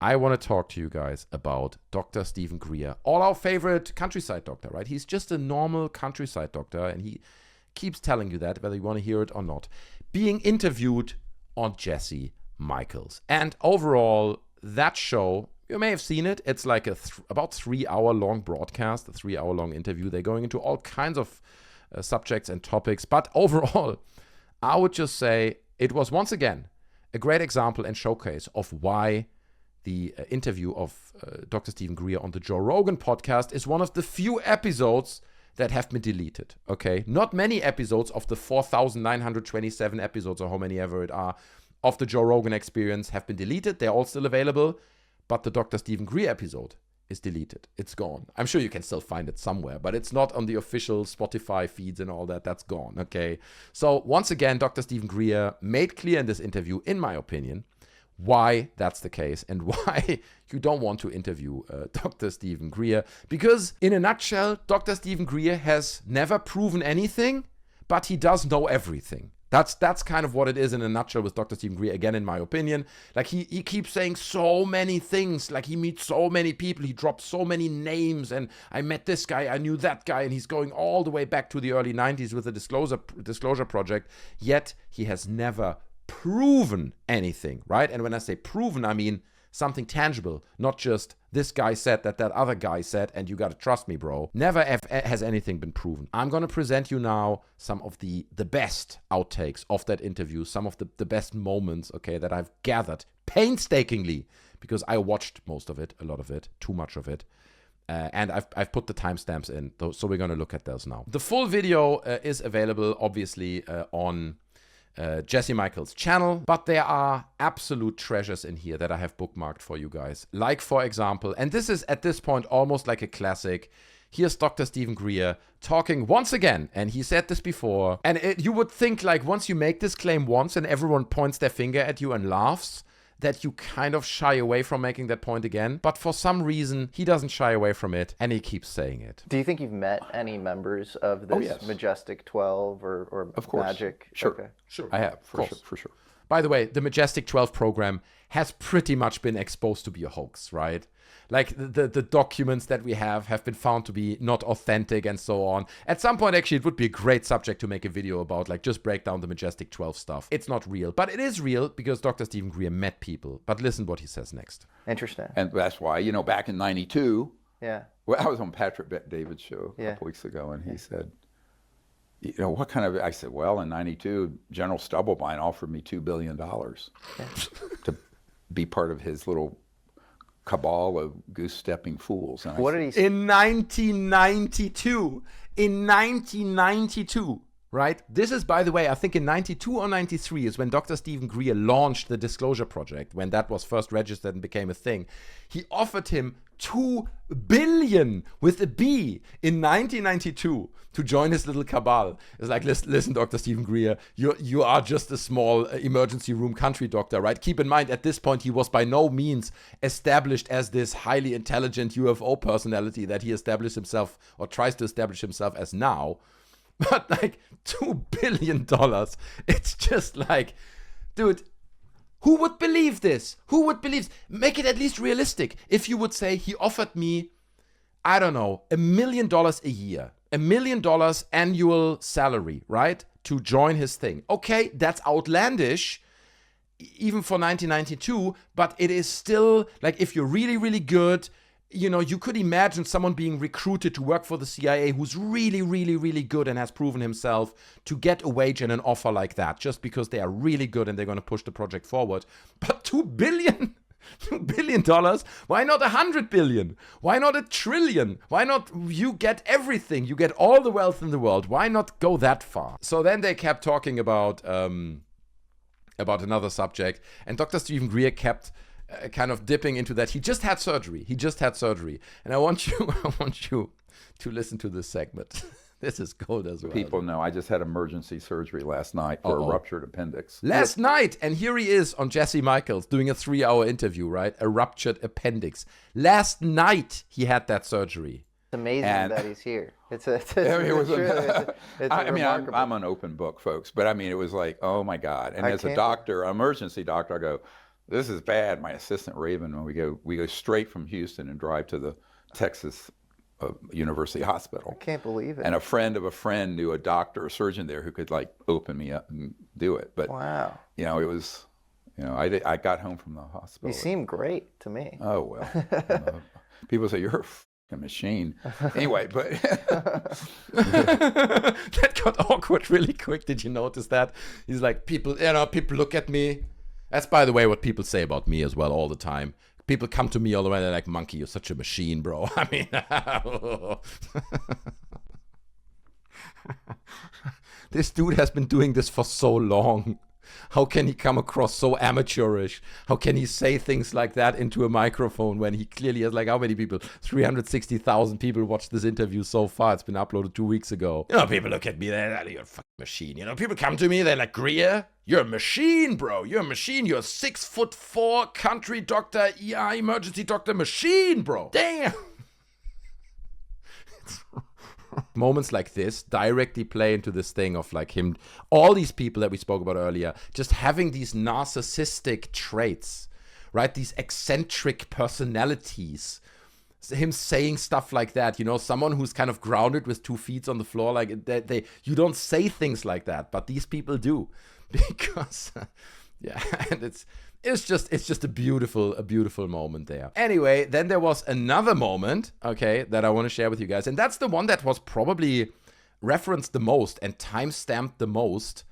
I want to talk to you guys about Dr. Steven Greer, all our favorite countryside doctor, right? He's just a normal countryside doctor, and he keeps telling you that, whether you want to hear it or not, being interviewed on Jesse Michels. And overall, that show, you may have seen it. It's like about 3 hour long broadcast, a 3 hour long interview. They're going into all kinds of subjects and topics. But overall, I would just say it was once again a great example and showcase of why the interview of Dr. Steven Greer on the Joe Rogan podcast is one of the few episodes that have been deleted, okay? Not many episodes of the 4,927 episodes, or how many ever it are, of the Joe Rogan Experience have been deleted. They're all still available, but the Dr. Steven Greer episode is deleted. It's gone. I'm sure you can still find it somewhere, but it's not on the official Spotify feeds and all that. That's gone, okay? So once again, Dr. Steven Greer made clear in this interview, in my opinion, why that's the case and why you don't want to interview Dr. Steven Greer. Because in a nutshell, Dr. Steven Greer has never proven anything, but he does know everything. That's kind of what it is in a nutshell with Dr. Steven Greer, again, in my opinion. Like, he keeps saying so many things. Like, he meets so many people. He drops so many names. And I met this guy. I knew that guy. And he's going all the way back to the early 90s with the Disclosure Project. Yet, he has never proven anything, right? And when I say proven, I mean something tangible, not just this guy said that other guy said, and you got to trust me, bro. Never has anything been proven. I'm going to present you now some of the best outtakes of that interview, some of the best moments, okay, that I've gathered painstakingly, because I watched most of it, a lot of it, too much of it. And I've put the timestamps in, so we're going to look at those now. The full video is available, obviously, on Jesse Michels' channel, but there are absolute treasures in here that I have bookmarked for you guys. Like, for example, and this is at this point almost like a classic, here's Dr. Steven Greer talking once again, and he said this before, and you would think, like, once you make this claim once and everyone points their finger at you and laughs, that you kind of shy away from making that point again. But for some reason, he doesn't shy away from it, and he keeps saying it. Do you think you've met any members of this Majestic 12 or of course. Magic? Sure. Okay. Sure. I have, for sure. By the way, the Majestic 12 program has pretty much been exposed to be a hoax, right? Like, the documents that we have been found to be not authentic and so on. At some point, actually, it would be a great subject to make a video about, like, just break down the Majestic 12 stuff. It's not real, but it is real because Dr. Steven Greer met people. But listen what he says next. Interesting. And that's why, back in 92, yeah. Well, I was on Patrick Bet-David's show a couple weeks ago, and he said, what kind of, I said, well, in 92, General Stubblebine offered me $2 billion to be part of his little cabal of goose-stepping fools. And what did he say? In 1992, right? This is, by the way, I think in 92 or 93 is when Dr. Steven Greer launched the Disclosure Project, when that was first registered and became a thing. He offered him $2 billion with a B in 1992 to join his little cabal. It's like, listen, Dr. Steven Greer, you are just a small emergency room country doctor, right? Keep in mind, at this point, he was by no means established as this highly intelligent UFO personality that he established himself or tries to establish himself as now. But like $2 billion, it's just like, dude, who would believe this? Who would believe? Make it at least realistic. If you would say he offered me, I don't know, $1 million a year, $1 million annual salary, right? To join his thing. Okay, that's outlandish, even for 1992, but it is still, like, if you're really, really good, you could imagine someone being recruited to work for the CIA who's really, really, really good and has proven himself to get a wage and an offer like that just because they are really good and they're going to push the project forward. But $2 billion? $2 billion? Why not 100 billion? Why not 1 trillion? Why not you get everything? You get all the wealth in the world. Why not go that far? So then they kept talking about another subject, and Dr. Steven Greer kept kind of dipping into that. He just had surgery. And I want you to listen to this segment. This is gold as well. People know I just had emergency surgery last night for a ruptured appendix. Last night, and here he is on Jesse Michels doing a 3-hour interview, right? A ruptured appendix. Last night he had that surgery. It's amazing that he's here. It's I mean, I'm an open book, folks, but I mean, it was like, oh my God. And as a doctor, an emergency doctor, I go, This is bad. My assistant Raven, when we go straight from Houston and drive to the Texas University Hospital. I can't believe it. And a friend of a friend knew a doctor, a surgeon there who could like open me up and do it. But wow. You know, it was, you know, I got home from the hospital. You seem great to me. Oh well. People say you're a machine. Anyway, but that got awkward really quick. Did you notice that? He's like, people look at me. That's, by the way, what people say about me as well all the time. People come to me all the way, they're like, Monkey, you're such a machine, bro. I mean, this dude has been doing this for so long. How can he come across so amateurish? How can he say things like that into a microphone when he clearly has, like, how many people? 360,000 people watched this interview so far. It's been uploaded 2 weeks ago. You know, people look at me, they're like, you're a fucking machine. You know, people come to me, they're like, Greer, you're a machine, bro. You're a machine. You're a 6'4" country doctor, ER emergency doctor machine, bro. Damn. Moments like this directly play into this thing of like him, all these people that we spoke about earlier, just having these narcissistic traits, right? These eccentric personalities. Him saying stuff like that, you know, someone who's kind of grounded with 2 feet on the floor, like you don't say things like that, but these people do, because yeah, and it's just a beautiful moment there. Anyway, then there was another moment, okay, that I want to share with you guys, and that's the one that was probably referenced the most and time-stamped the most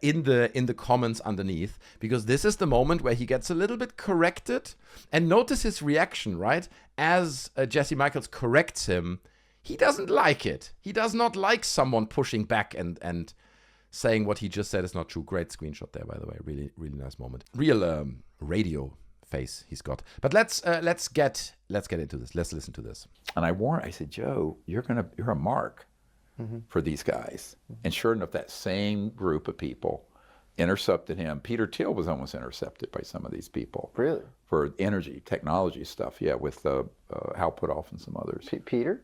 in the comments underneath, because this is the moment where he gets a little bit corrected, and notice his reaction, right? As Jesse Michels corrects him, he doesn't like it. He does not like someone pushing back and saying what he just said is not true. Great screenshot there, by the way. Really, really nice moment. Real radio face he's got. But let's get into this. Let's listen to this. And I said, Joe, you're a mark for these guys. And sure enough, that same group of people intercepted him. Peter Thiel was almost intercepted by some of these people. Really? For energy, technology stuff. Yeah, with Hal Puthoff and some others. Peter?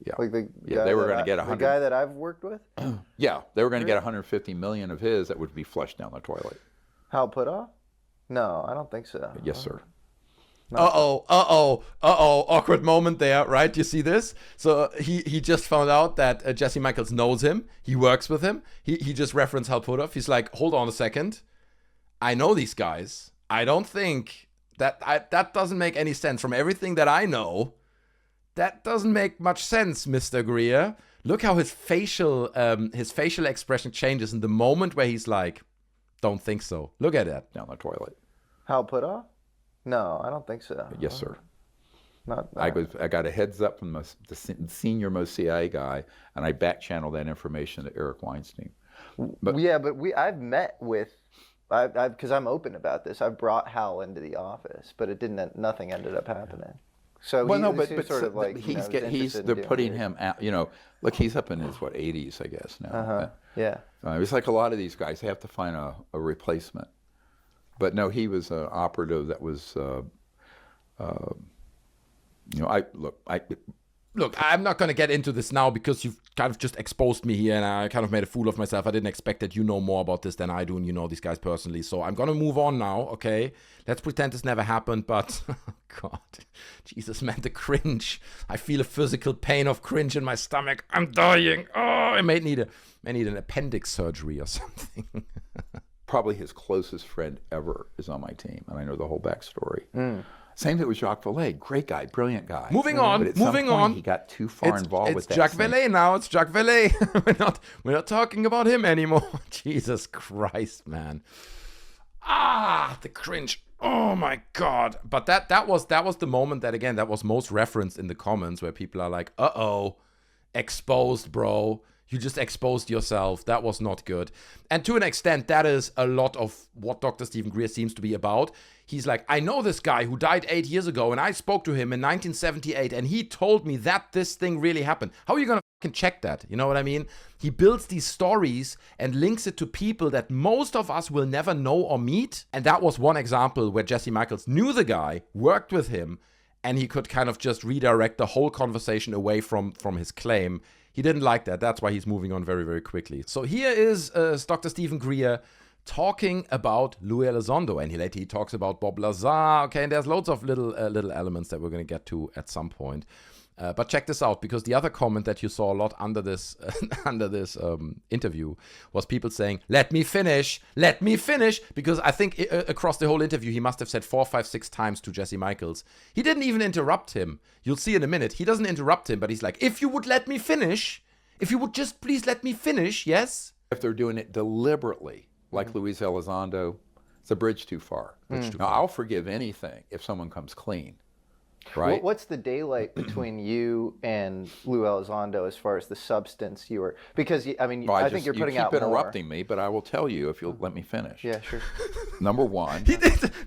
Yeah. Like the yeah, they were going to get the guy that I've worked with? Yeah, they were going to get 150 million of his that would be flushed down the toilet. Hal Puthoff? No, I don't think so. Yes, sir. Awkward moment there, right? You see this? So he just found out that Jesse Michels knows him. He works with him. He just referenced Hal Puthoff. He's like, hold on a second. I know these guys. I don't think that doesn't make any sense. From everything that I know, that doesn't make much sense, Mr. Greer. Look how his facial expression changes in the moment where he's like, don't think so. Look at that. Down the toilet. Hal Puthoff? No, I don't think so. Yes, sir. Not I got a heads up from the senior most CIA guy, and I back channeled that information to Eric Weinstein. But I've met with, because I'm open about this. I brought Hal into the office, but nothing ended up happening. So they're putting him out. You know, look, he's up in his 80s, I guess now. Yeah. It's like a lot of these guys. They have to find a replacement. But no, he was an operative that was. Look, I'm not going to get into this now because you've kind of just exposed me here and I kind of made a fool of myself. I didn't expect that you know more about this than I do and you know these guys personally. So I'm going to move on now, okay? Let's pretend this never happened, but oh God, Jesus, man, the cringe. I feel a physical pain of cringe in my stomach. I'm dying. Oh, I may need an appendix surgery or something. Probably his closest friend ever is on my team, and I know the whole backstory. Same thing with Jacques Vallée, great guy, brilliant guy. Moving on. He got too far involved with that. It's Jacques Vallée now. It's Jacques Vallée. we're not talking about him anymore. Jesus Christ, man. The cringe. Oh my God. But that was the moment that was most referenced in the comments where people are like, exposed, bro. You just exposed yourself. That was not good. And to an extent, that is a lot of what Dr. Steven Greer seems to be about. He's like, I know this guy who died 8 years ago, and I spoke to him in 1978, and he told me that this thing really happened. How are you going to fucking check that? You know what I mean? He builds these stories and links it to people that most of us will never know or meet. And that was one example where Jesse Michels knew the guy, worked with him, and he could kind of just redirect the whole conversation away from his claim. He didn't like that. That's why he's moving on very, very quickly. So here is Dr. Steven Greer talking about Louis Elizondo, and he talks about Bob Lazar. Okay, and there's loads of little elements that we're going to get to at some point. But check this out, because the other comment that you saw a lot under this interview was people saying, let me finish, because I think across the whole interview he must have said 4, 5, 6 times to Jesse Michels. He didn't even interrupt him. You'll see in a minute. He doesn't interrupt him, but he's like, if you would let me finish, if you would just please let me finish, yes? If they're doing it deliberately, like Luis Elizondo, it's a bridge too far. Now, I'll forgive anything if someone comes clean. Right. What's the daylight between you and Lou Elizondo as far as the substance you were? Because I mean, I think you're putting out more. You keep interrupting me, but I will tell you if you'll let me finish. Yeah, sure. Number one.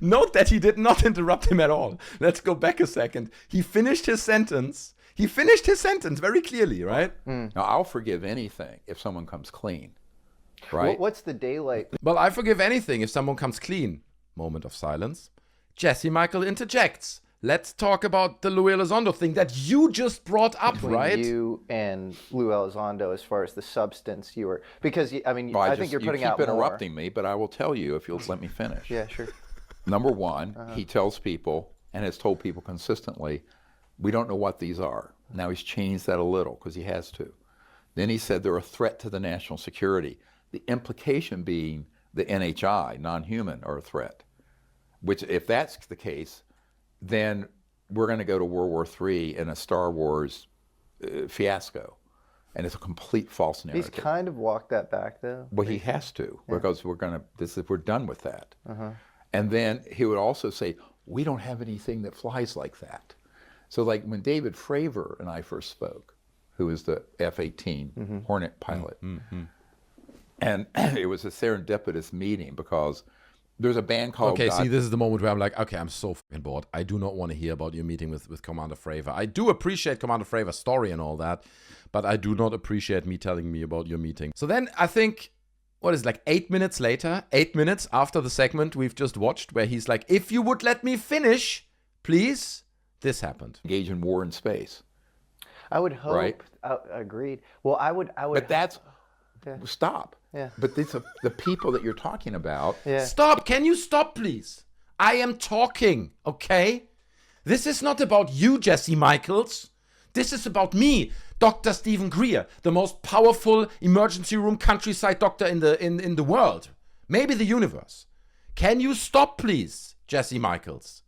Note that he did not interrupt him at all. Let's go back a second. He finished his sentence. Very clearly, right? Now, I'll forgive anything if someone comes clean. Right. What's the daylight? Well, I forgive anything if someone comes clean. Moment of silence. Jesse Michels interjects. Let's talk about the Louis Elizondo thing that you just brought up, between right? You and Lou Elizondo as far as the substance you were, because I mean, I think you're putting out more. You keep interrupting me, but I will tell you if you'll let me finish. Yeah, sure. Number one, he tells people and has told people consistently, we don't know what these are. Now he's changed that a little because he has to. Then he said they're a threat to the national security. The implication being the NHI, non-human, are a threat. Which, if that's the case, then we're going to go to World War III in a Star Wars fiasco. And it's a complete false narrative. He's kind of walked that back, though. Well, he has to, because we're done with that. And then he would also say, we don't have anything that flies like that. So like when David Fravor and I first spoke, who is the F-18 Hornet pilot, and it was a serendipitous meeting because there's a band called... Okay, see, this is the moment where I'm like, okay, I'm so fucking bored. I do not want to hear about your meeting with Commander Fravor. I do appreciate Commander Fravor's story and all that, but I do not appreciate me telling me about your meeting. So then I think, what is it, like 8 minutes later, 8 minutes after the segment we've just watched, where he's like, if you would let me finish, please, this happened. Engage in war in space. I would hope... Right? Agreed. Well, I would... But that's... Yeah. Stop. Yeah. But the people that you're talking about... Yeah. Stop. Can you stop, please? I am talking, okay? This is not about you, Jesse Michels. This is about me, Dr. Steven Greer, the most powerful emergency room countryside doctor in the world. Maybe the universe. Can you stop, please, Jesse Michels?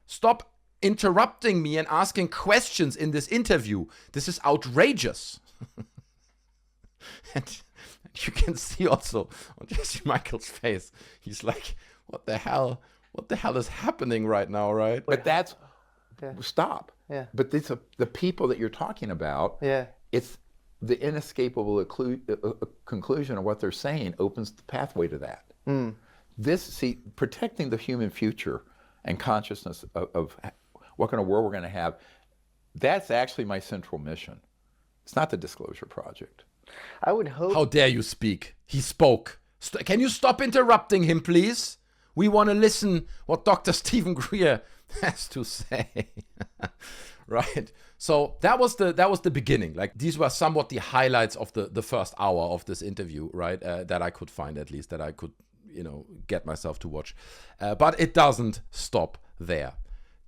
Stop interrupting me and asking questions in this interview. This is outrageous. And you can see also on Jesse Michels' face, he's like, what the hell is happening right now, right? But that's, stop. Yeah. But the people that you're talking about, it's the inescapable conclusion of what they're saying opens the pathway to that. Protecting the human future and consciousness of what kind of world we're going to have, that's actually my central mission. It's not the Disclosure Project. I would hope... How dare you speak? He spoke. Can you stop interrupting him, please? We want to listen what Dr. Steven Greer has to say. Right? So that was the beginning. Like, these were somewhat the highlights of the first hour of this interview, right? That I could find, at least, that I could, get myself to watch. But it doesn't stop there.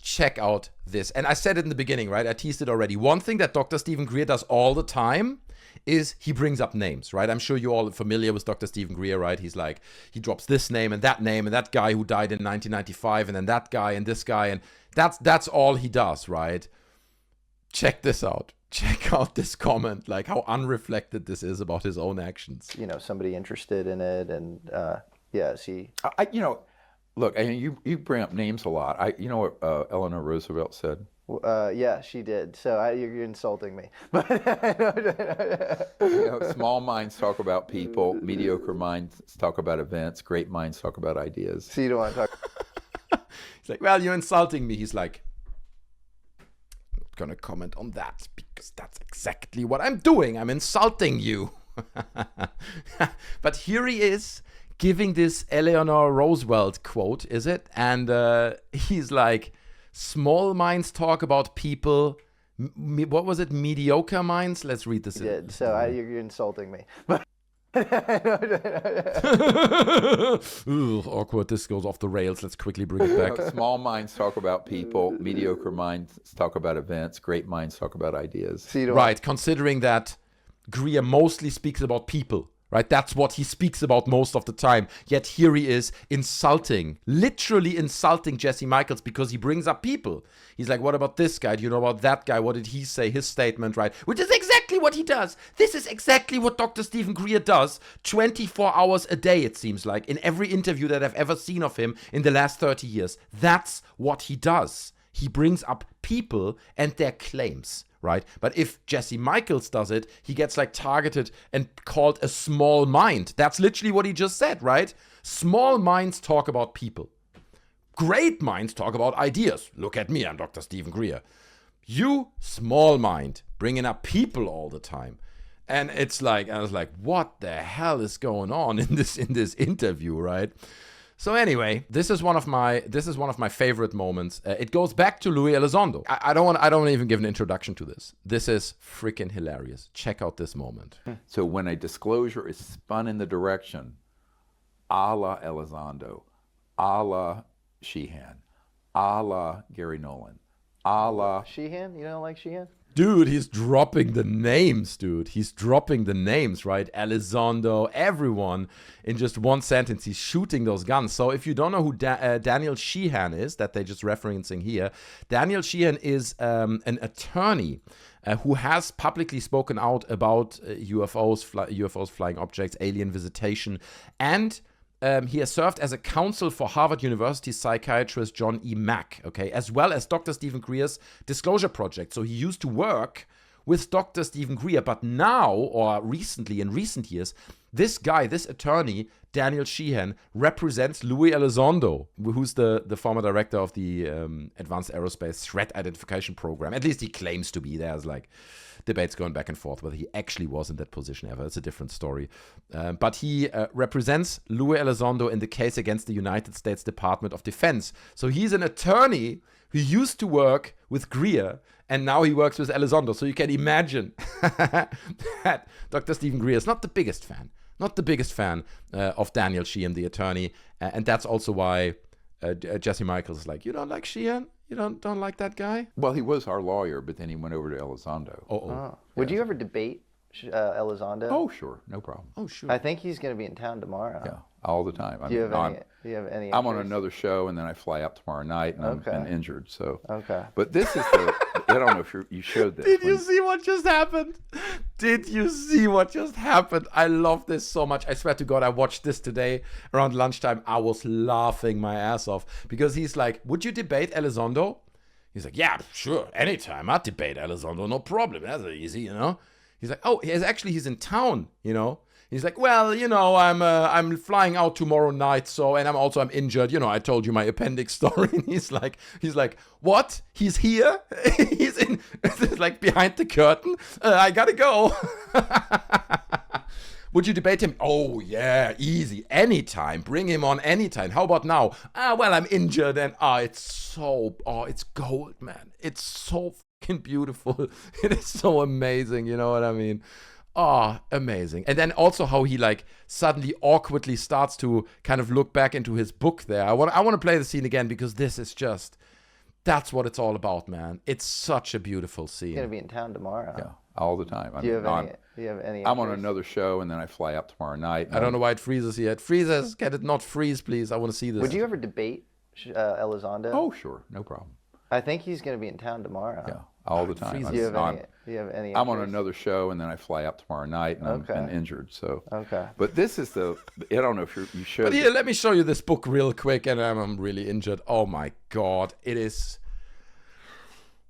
Check out this. And I said it in the beginning, right? I teased it already. One thing that Dr. Steven Greer does all the time is he brings up names, right? I'm sure you're all familiar with Dr. Steven Greer, right? He's like, he drops this name and that guy who died in 1995, and then that guy and this guy, and that's all he does, right? Check this out. Check out this comment, like how unreflected this is about his own actions. Somebody interested in it, and look, I mean, you bring up names a lot. You know what Eleanor Roosevelt said? Yeah, she did. So you're insulting me. Small minds talk about people. Mediocre minds talk about events. Great minds talk about ideas. So you don't want to talk. He's like, well, you're insulting me. He's like, I'm not going to comment on that because that's exactly what I'm doing. I'm insulting you. But here he is giving this Eleanor Roosevelt quote, is it? And he's like, small minds talk about people. What was it? Mediocre minds? Let's read this. You did. So you're insulting me. Ugh, awkward. This goes off the rails. Let's quickly bring it back. Small minds talk about people. Mediocre minds talk about events. Great minds talk about ideas. Right. Considering that Greer mostly speaks about people. Right, that's what he speaks about most of the time. Yet here he is insulting, literally insulting Jesse Michels because he brings up people. He's like, what about this guy? Do you know about that guy? What did he say? His statement, right? Which is exactly what he does. This is exactly what Dr. Steven Greer does 24 hours a day, it seems like, in every interview that I've ever seen of him in the last 30 years. That's what he does. He brings up people and their claims. Right? But if Jesse Michels does it, he gets like targeted and called a small mind. That's literally what he just said, right? Small minds talk about people. Great minds talk about ideas. Look at me, I'm Dr. Steven Greer. You, small mind, bringing up people all the time. And it's like, I was like, what the hell is going on in this interview, right? So anyway, this is one of my favorite moments. It goes back to Louis Elizondo. I don't even give an introduction to this. This is freaking hilarious. Check out this moment. So when a disclosure is spun in the direction, a la Elizondo, a la Sheehan, a la Gary Nolan, a la Sheehan. You don't like Sheehan? Dude, he's dropping the names, He's dropping the names, right? Elizondo, everyone in just one sentence. He's shooting those guns. So if you don't know who Daniel Sheehan is, that they're just referencing here, Daniel Sheehan is an attorney who has publicly spoken out about UFOs, flying objects, alien visitation, and he has served as a counsel for Harvard University psychiatrist John E. Mack, okay, as well as Dr. Steven Greer's Disclosure Project. So he used to work with Dr. Steven Greer, but now, or recently, in recent years, this guy, this attorney, Daniel Sheehan, represents Louis Elizondo, who's the former director of the Advanced Aerospace Threat Identification Program. At least he claims to be. There's like debates going back and forth whether he actually was in that position ever. It's a different story. But he represents Louis Elizondo in the case against the United States Department of Defense. So he's an attorney who used to work with Greer, and now he works with Elizondo. So you can imagine that Dr. Steven Greer is not the biggest fan of Daniel Sheehan, the attorney. And that's also why Jesse Michels is like, you don't like Sheehan? You don't like that guy? Well, he was our lawyer, but then he went over to Elizondo. Oh. Would you ever debate Elizondo? Oh, sure. No problem. Oh, sure. I think he's going to be in town tomorrow. Yeah, all the time. Do you have any I'm on another show, and then I fly out tomorrow night, and I'm injured. So. Okay. But this is the. I don't know if you showed this. Did you see what just happened? I love this so much. I swear to God, I watched this today around lunchtime. I was laughing my ass off because he's like, would you debate Elizondo? He's like, yeah, sure, anytime. I'd debate Elizondo, no problem. That's easy, you know? He's like, oh, he's in town, you know? He's like, well, you know, I'm flying out tomorrow night, so, and I'm injured. You know, I told you my appendix story. And he's like, what? He's here? He's in, like behind the curtain. I gotta go. Would you debate him? Oh yeah, easy, anytime. Bring him on anytime. How about now? Well, I'm injured, and it's gold, man. It's so fucking beautiful. It is so amazing. You know what I mean? Oh, amazing. And then also how he like suddenly awkwardly starts to kind of look back into his book there. I want to play the scene again because this is just, that's what it's all about, man. It's such a beautiful scene. He's going to be in town tomorrow. Yeah, all the time. Do you have any I'm on another show, and then I fly out tomorrow night. I don't know why it freezes here. It freezes. Can it not freeze, please? I want to see this. Would you ever debate Elizondo? Oh, sure. No problem. I think he's going to be in town tomorrow. Yeah, all the time. Do you have any I'm on another show, and then I fly out tomorrow night, and I'm injured. So. Okay. But this is the. I don't know if you showed. But here, let me show you this book real quick, and I'm really injured. Oh my God, it is.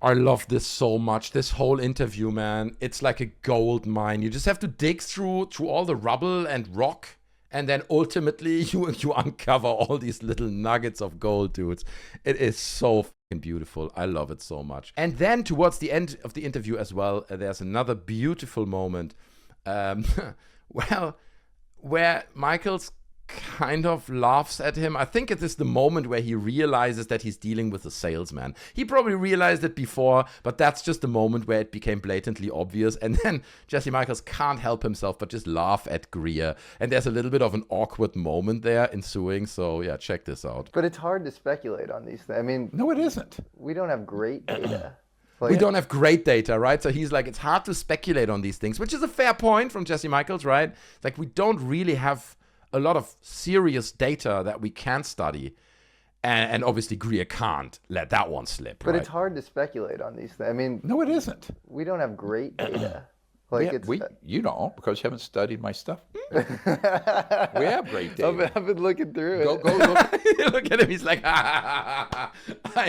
I love this so much. This whole interview, man. It's like a gold mine. You just have to dig through all the rubble and rock, and then ultimately you uncover all these little nuggets of gold, dudes. It is so fucking beautiful. I love it so much. And then towards the end of the interview as well, there's another beautiful moment, well, where Michels kind of laughs at him. I think it is the moment where he realizes that he's dealing with a salesman. He probably realized it before, but that's just the moment where it became blatantly obvious. And then Jesse Michels can't help himself but just laugh at Greer. And there's a little bit of an awkward moment there ensuing. So yeah, check this out. But it's hard to speculate on these things. I mean, no, it isn't. We don't have great data. We don't have great data, right? So he's like, it's hard to speculate on these things, which is a fair point from Jesse Michels, right? It's like, we don't really have a lot of serious data that we can study. And obviously Greer can't let that one slip, But right? it's hard to speculate on these things. I mean, no, it isn't. We don't have great data. Like you don't, because you haven't studied my stuff. We have great data. I've been looking through it. Go look. Look at him. He's like, I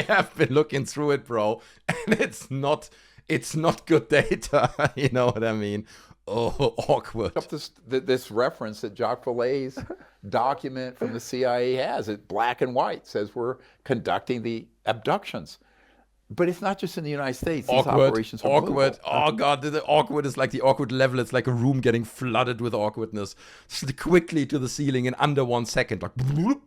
have been looking through it, bro, and it's not good data. You know what I mean? Oh, awkward. This reference that Jacques Vallée's document from the CIA has, it black and white, says we're conducting the abductions. But it's not just in the United States. These operations are awkward. Oh, God, the awkward is like the awkward level. It's like a room getting flooded with awkwardness. Quickly to the ceiling in under 1 second. Like, bloop.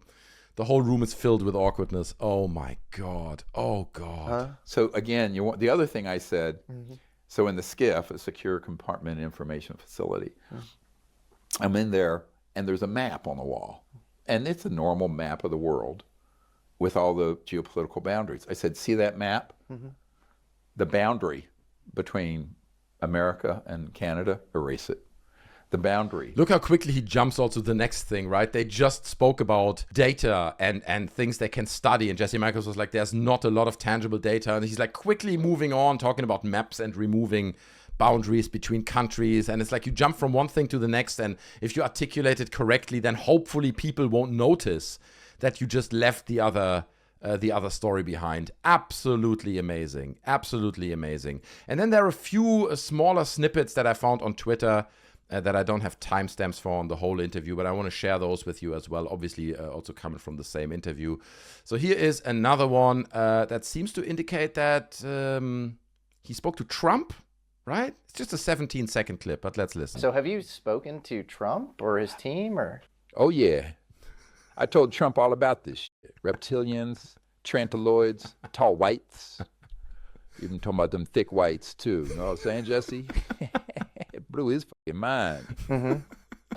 The whole room is filled with awkwardness. Oh, my God. Oh, God. So, again, the other thing I said, so in the SCIF, a Secure Compartment Information Facility, I'm in there, and there's a map on the wall. And it's a normal map of the world with all the geopolitical boundaries. I said, see that map? The boundary between America and Canada, erase it. The boundary. Look how quickly he jumps also to the next thing, right? They just spoke about data and things they can study. And Jesse Michels was like, there's not a lot of tangible data. And he's like quickly moving on, talking about maps and removing boundaries between countries. And it's like you jump from one thing to the next. And if you articulate it correctly, then hopefully people won't notice that you just left the other story behind. Absolutely amazing. Absolutely amazing. And then there are a few smaller snippets that I found on Twitter that I don't have timestamps for on the whole interview, but I want to share those with you as well. Obviously, also coming from the same interview. So here is another one that seems to indicate that he spoke to Trump, right? It's just a 17-second clip, but let's listen. So have you spoken to Trump or his team, or? Oh, yeah. I told Trump all about this shit. Reptilians, Trantiloids, tall whites. Even talking about them thick whites, too. You know what I'm saying, Jesse? Blew his fucking mind.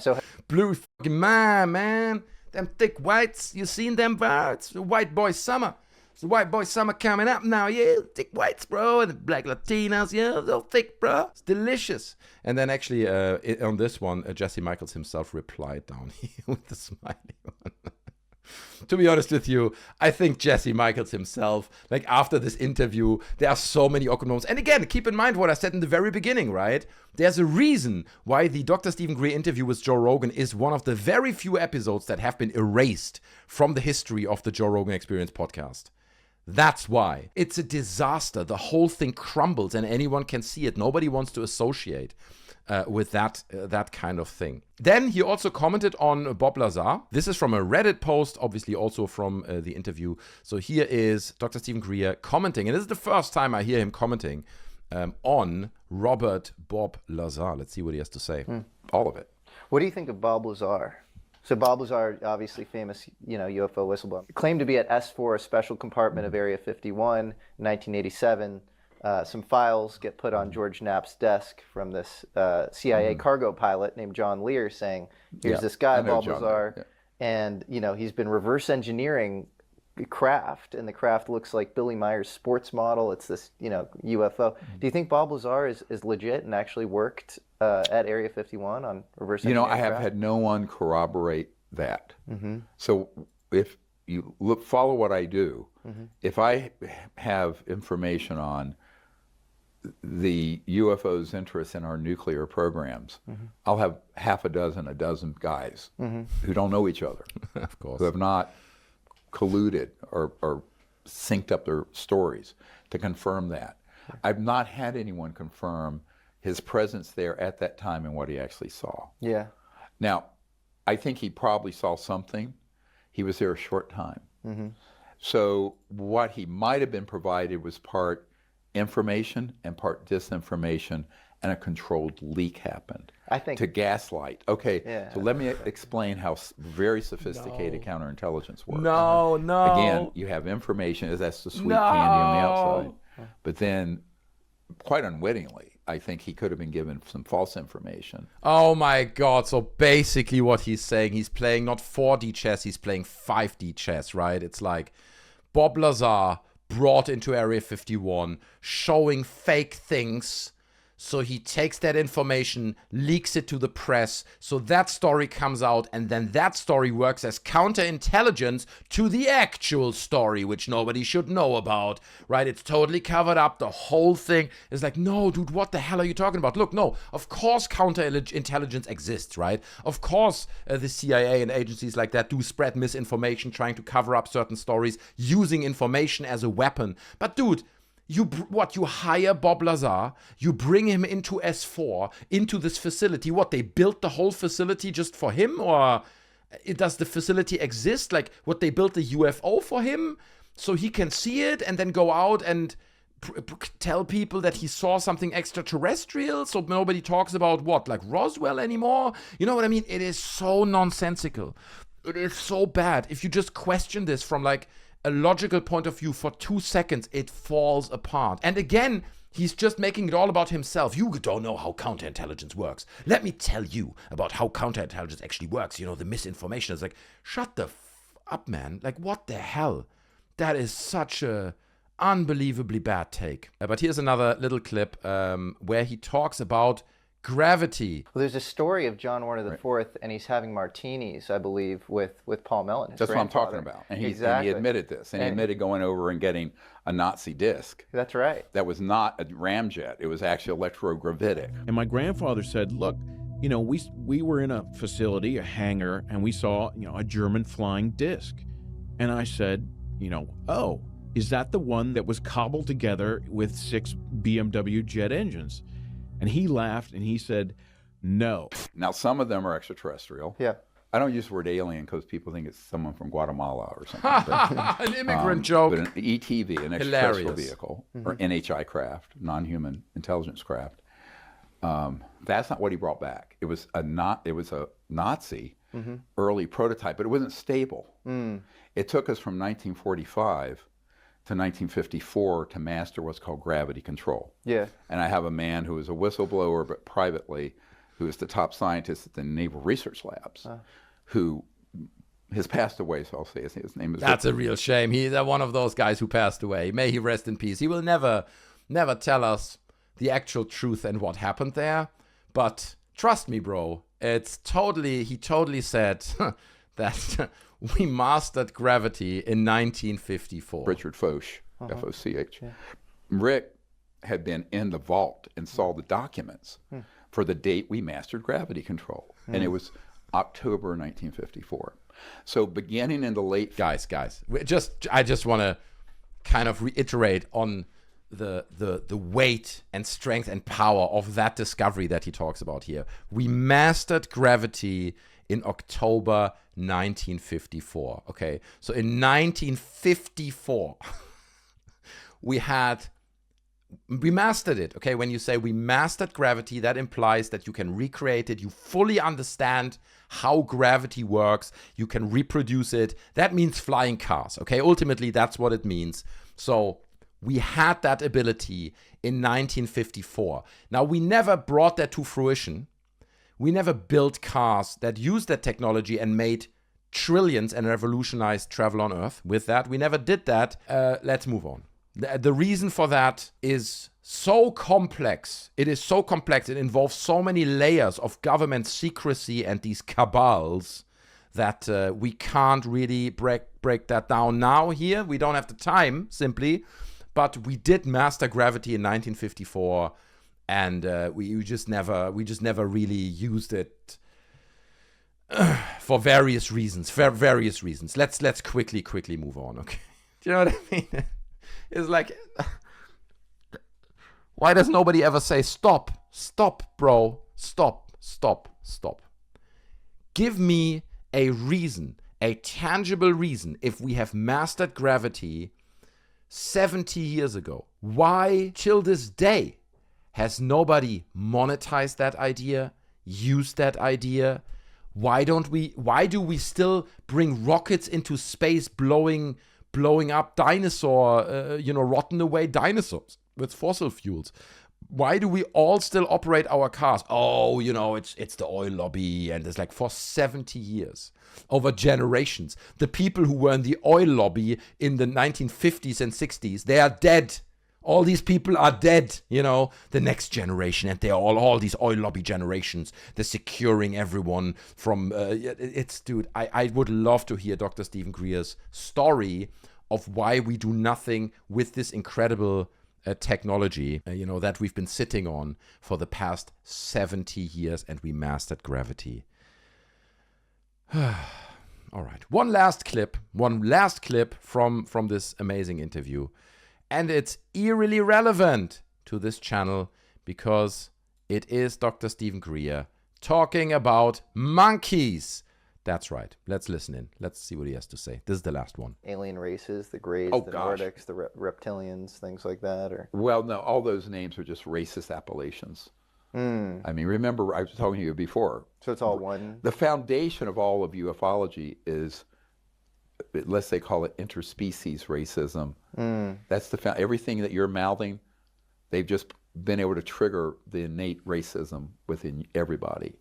So blew his fucking mind, man. Them thick whites, you seen them, bro? It's the white boy summer. It's the white boy summer coming up now, yeah. Thick whites, bro, and the black Latinas, yeah, they're thick, bro. It's delicious. And then actually on this one, Jesse Michels himself replied down here with the smiley one. To be honest with you, I think Jesse Michels himself, like after this interview, there are so many awkward moments. And again, keep in mind what I said in the very beginning, right? There's a reason why the Dr. Steven Greer interview with Joe Rogan is one of the very few episodes that have been erased from the history of the Joe Rogan Experience podcast. That's why. It's a disaster. The whole thing crumbles and anyone can see it. Nobody wants to associate with that kind of thing. Then he also commented on Bob Lazar. This is from a Reddit post, obviously also from the interview. So here is Dr. Steven Greer commenting, and this is the first time I hear him commenting on Robert Bob Lazar. Let's see what he has to say. All of it. What do you think of Bob Lazar? So Bob Lazar, obviously famous, UFO whistleblower, claimed to be at S4, a special compartment of Area 51, in 1987. Some files get put on George Knapp's desk from this CIA cargo pilot named John Lear saying, here's this guy, Bob Lazar, and he's been reverse engineering craft, and the craft looks like Billy Meyer's sports model. It's this UFO. Do you think Bob Lazar is legit and actually worked at Area 51 on reverse engineering I have craft? had no one corroborate that. So if you follow what I do, if I have information on the UFO's interest in our nuclear programs, I'll have a dozen guys who don't know each other, of course, who have not colluded or synced up their stories to confirm that. I've not had anyone confirm his presence there at that time and what he actually saw. Yeah. Now, I think he probably saw something. He was there a short time. So what he might have been provided was part information and part disinformation and a controlled leak happened. I think to gaslight. Okay, so let me explain how very sophisticated counterintelligence works. No. Again, you have information, that's the sweet candy on the outside. But then, quite unwittingly, I think he could have been given some false information. Oh my God. So basically what he's saying, he's playing not 4D chess, he's playing 5D chess, right? It's like Bob Lazar brought into Area 51, showing fake things. So he takes that information, leaks it to the press, so that story comes out, and then that story works as counterintelligence to the actual story, which nobody should know about, right? It's totally covered up. The whole thing is like, no, dude, what the hell are you talking about? Look, no, of course counterintelligence exists, right? Of course the CIA and agencies like that do spread misinformation, trying to cover up certain stories, using information as a weapon. But dude, you hire Bob Lazar, you bring him into S4, into this facility. What, they built the whole facility just for him? Or does the facility exist? Like, what, they built a UFO for him so he can see it and then go out and tell people that he saw something extraterrestrial, so nobody talks about what, like Roswell anymore? You know what I mean? It is so nonsensical. It is so bad. If you just question this from like a logical point of view for 2 seconds, it falls apart. And again, he's just making it all about himself. You don't know how counterintelligence works. Let me tell you about how counterintelligence actually works. You know, the misinformation is like, shut the up, man. Like, what the hell? That is such a unbelievably bad take. But here's another little clip where he talks about gravity. Well, there's a story of John Warner IV, and he's having martinis, I believe, with Paul Mellon, his That's what I'm grandfather. talking about. And he admitted this. And he admitted going over and getting a Nazi disc. That's right. That was not a ramjet. It was actually electrogravitic. And my grandfather said, look, you know, we were in a facility, a hangar, and we saw, you know, a German flying disc. And I said, you know, oh, is that the one that was cobbled together with 6 BMW jet engines? And he laughed and he said, no. Now, some of them are extraterrestrial. Yeah. I don't use the word alien because people think it's someone from Guatemala or something. But, an immigrant joke. But an ETV, an extraterrestrial vehicle, or NHI craft, non-human intelligence craft, that's not what he brought back. It was a Nazi early prototype, but it wasn't stable. It took us from 1945 to 1954 to master what's called gravity control. Yeah. And I have a man who is a whistleblower, but privately, who is the top scientist at the Naval Research Labs, who has passed away, so I'll say his name is... That's a real shame. He's one of those guys who passed away. May he rest in peace. He will never tell us the actual truth and what happened there. But trust me, bro, he totally said that we mastered gravity in 1954. Richard Foch, F-O-C-H. Yeah. Rick had been in the vault and saw the documents for the date we mastered gravity control. And it was October 1954. So beginning in the late... Guys, I just want to kind of reiterate on the weight and strength and power of that discovery that he talks about here. We mastered gravity in October 1954, okay? So in 1954, we mastered it, okay? When you say we mastered gravity, that implies that you can recreate it. You fully understand how gravity works. You can reproduce it. That means flying cars, okay? Ultimately, that's what it means. So we had that ability in 1954. Now, we never brought that to fruition. We never built cars that used that technology and made trillions and revolutionized travel on Earth with that. We never did that. Let's move on. The reason for that is so complex. It is so complex. It involves so many layers of government secrecy and these cabals that we can't really break that down now here. We don't have the time, simply. But we did master gravity in 1954, and we just never really used it for various reasons. Let's quickly move on. Okay, do you know what I mean? It's like, why does nobody ever say stop, bro, stop? Give me a reason, a tangible reason. If we have mastered gravity 70 years ago, why till this day Has nobody monetized that idea? Used that idea? Why do we still bring rockets into space blowing up rotten away dinosaurs with fossil fuels? Why do we all still operate our cars? Oh, it's the oil lobby, and it's like for 70 years, over generations. The people who were in the oil lobby in the 1950s and 60s, they are dead. All these people are dead, the next generation, and they're all these oil lobby generations. They're securing everyone from, dude, I would love to hear Dr. Steven Greer's story of why we do nothing with this incredible technology, that we've been sitting on for the past 70 years, and we mastered gravity. All right, one last clip from this amazing interview. And it's eerily relevant to this channel because it is Dr. Steven Greer talking about monkeys. That's right. Let's listen in. Let's see what he has to say. This is the last one. Alien races, the Greys, the Nordics, the reptilians, things like that? Or Well, no, all those names are just racist appellations. I mean, remember, I was talking to you before. So it's all one? The foundation of all of ufology is, let's say, call it interspecies racism. That's everything that you're mouthing, they've just been able to trigger the innate racism within everybody.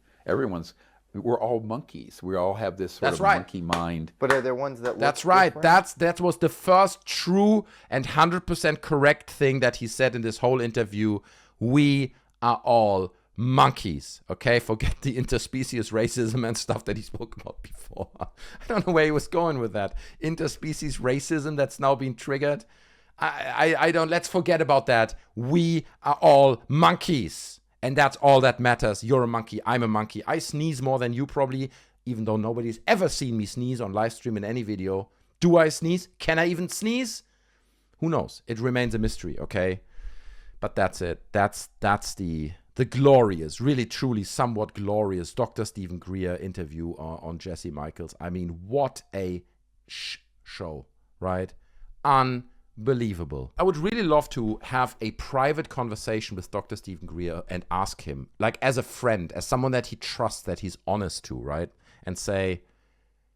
We're all monkeys. We all have this sort of monkey mind. But are there ones that look That's right. different? That was the first true and 100% correct thing that he said in this whole interview. We are all monkeys, okay? Forget the interspecies racism and stuff that he spoke about before. I don't know where he was going with that. Interspecies racism that's now being triggered. I don't, let's forget about that. We are all monkeys, and that's all that matters. You're a monkey, I'm a monkey. I sneeze more than you probably, even though nobody's ever seen me sneeze on live stream in any video. Do I sneeze? Can I even sneeze? Who knows? It remains a mystery, okay? But that's it. That's the glorious, really, truly, somewhat glorious Dr. Steven Greer interview on Jesse Michels. I mean, what a show, right? Unbelievable. I would really love to have a private conversation with Dr. Steven Greer and ask him, like as a friend, as someone that he trusts, that he's honest to, right? And say,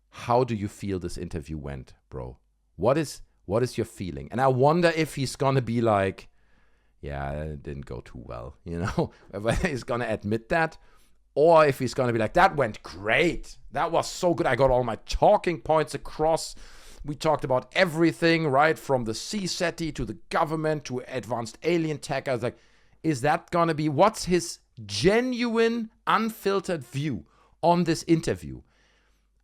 how do you feel this interview went, bro? What is your feeling? And I wonder if he's gonna be like, yeah, it didn't go too well, whether he's going to admit that, or if he's going to be like, that went great. That was so good. I got all my talking points across. We talked about everything, right? From the CSETI to the government to advanced alien tech. I was like, is that going to be, what's his genuine, unfiltered view on this interview?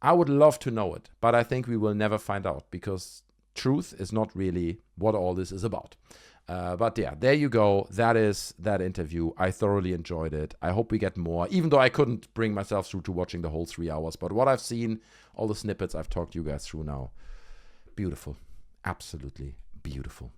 I would love to know it, but I think we will never find out because truth is not really what all this is about. But yeah, there you go. That is that interview. I thoroughly enjoyed it. I hope we get more, even though I couldn't bring myself through to watching the whole 3 hours. But what I've seen, all the snippets I've talked you guys through now, beautiful. Absolutely beautiful.